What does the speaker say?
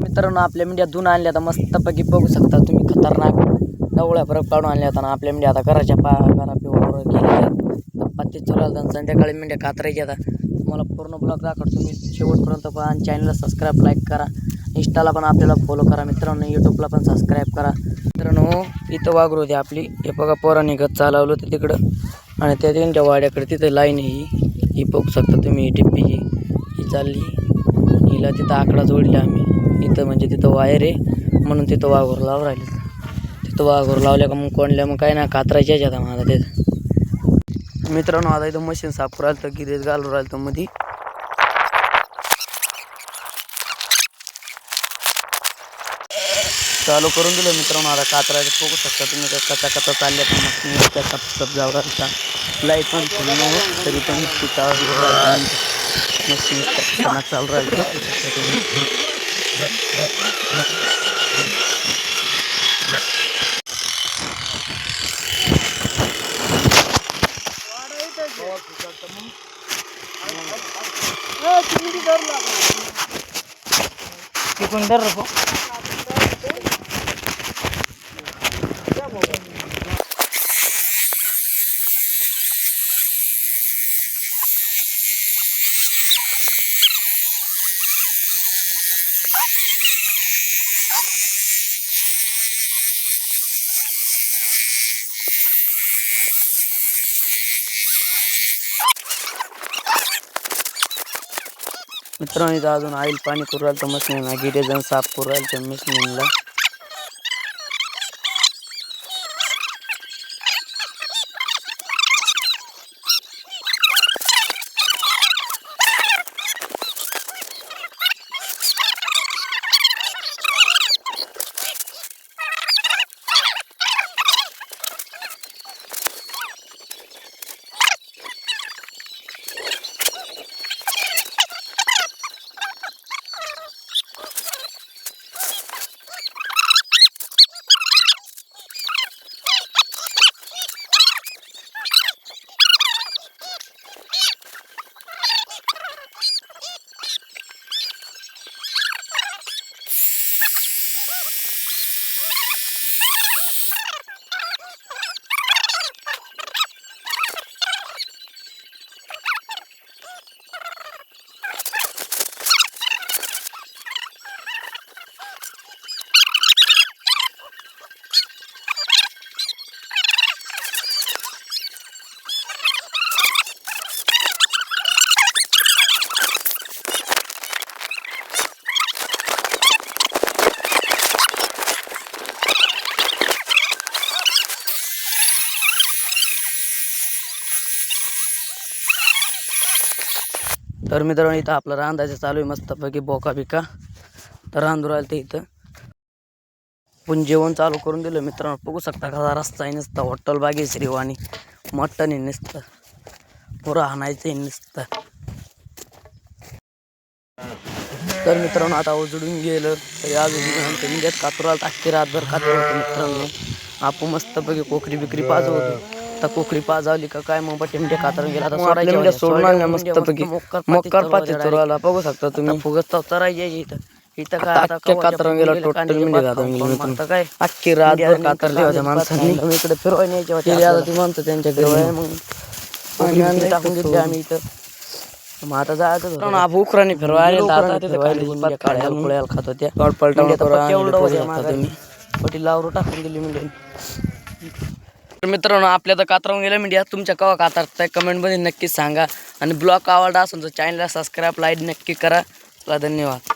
मित्रांनो आपल्या मेंढ्या धुवून आणल्या आता मस्तपैकी बघू शकता तुम्ही. खतरनाक डवळ्या फरक काढून आणल्या आता आपल्या मेंढ्या आता घराच्या पिवावर गेल्या पत्ते चुरायला. संध्याकाळी मेंढ्या कातरायच्या आता. तुम्हाला पूर्ण ब्लॉग दाखवतो, तुम्ही शेवटपर्यंत पहा आणि चॅनलला सबस्क्राईब लाईक करा. इंस्टाला पण आपल्याला फॉलो करा मित्रांनो, यूट्यूबला पण सबस्क्राईब करा मित्रांनो. इथं वाघरू होती आपली, हे बघा पोरांनी गत चालवलं होतं तिकडं आणि त्या त्यांच्या वाड्याकडे तिथं लाईन ही बघू शकता तुम्ही. टिप्पी ही चालली, हिला तिथं आकडा जोडला आम्ही इथं, म्हणजे तिथं वायर आहे म्हणून तिथं वाघोर लावून राहिले. तिथं वाघोर लावल्या का मग कोणल्या मग काय ना कातरायच्या आता मला तिथं. मित्रांनो आता इथं मशीन साफ करायला तर गिरेज घालून राहिलं तर मध्ये चालू करून दिलं मित्रांनो. आता कातरायचं बघू शकता तुम्ही कचा कचा चालल्या पण मस्त त्याचा सब जाऊ राहिला. लाईट पण तरी पण मशीन चालू राहिलं. तिकडून धर रे. मित्रांनो इथं अजून आईल पाणी करू राहिलं तर मशीनला, गिरे जण साफ करू राहिलं तर मशीनला. तर मित्रांनो इथं आपलं रांधायचं चालू आहे मस्तपैकी बोका बिका. तर रांधू राहिलं ते इथं पण जेवण चालू करून दिलं मित्रांनो. बघू शकता का रस्ता आहे नुसतं हॉटेल बागे श्रीवाणी मटण आहे नुसतं, पुरं हाणायचं नुसतं. तर मित्रांनो आता उजडून गेलं तरी अजून इंडियात कातुराला टाकते रातभर कातूर होतं मित्रांनो. आपण मस्तपैकी कोकरी बिकरी पाजवतो. आता कोकरी पाजावली का काय मग टेमटे कातरून गेला. आता सोडून आणल्या मस्तपैकी मक्कर पाती चोराला बघू शकता तुम्ही. फुगत चरायची इथं इथं काय आता कातरून गेला टोटल म्हणजे आता काय अख्खी रातभर कातरली होत्या माणसांनी. इकडे फिरवायला यायच्या होत्या आता ती म्हणतो त्यांच्या घरी मग टाकून घेतली आम्ही इथं. मग आता जायचं हा उकराने फिरवायला आता तिथे काढ्याला खात होत्या पलटा पटी लावरू टाकून दिली म्हणजे. तर मित्रांनो आपल्या तर कातरावून गेल्या मीडिया. तुमच्या कवा कातरताय कमेंटमध्ये नक्की सांगा आणि ब्लॉग आवडला असेल तर चॅनलला सबस्क्राईब लाईक नक्की करा. धन्यवाद.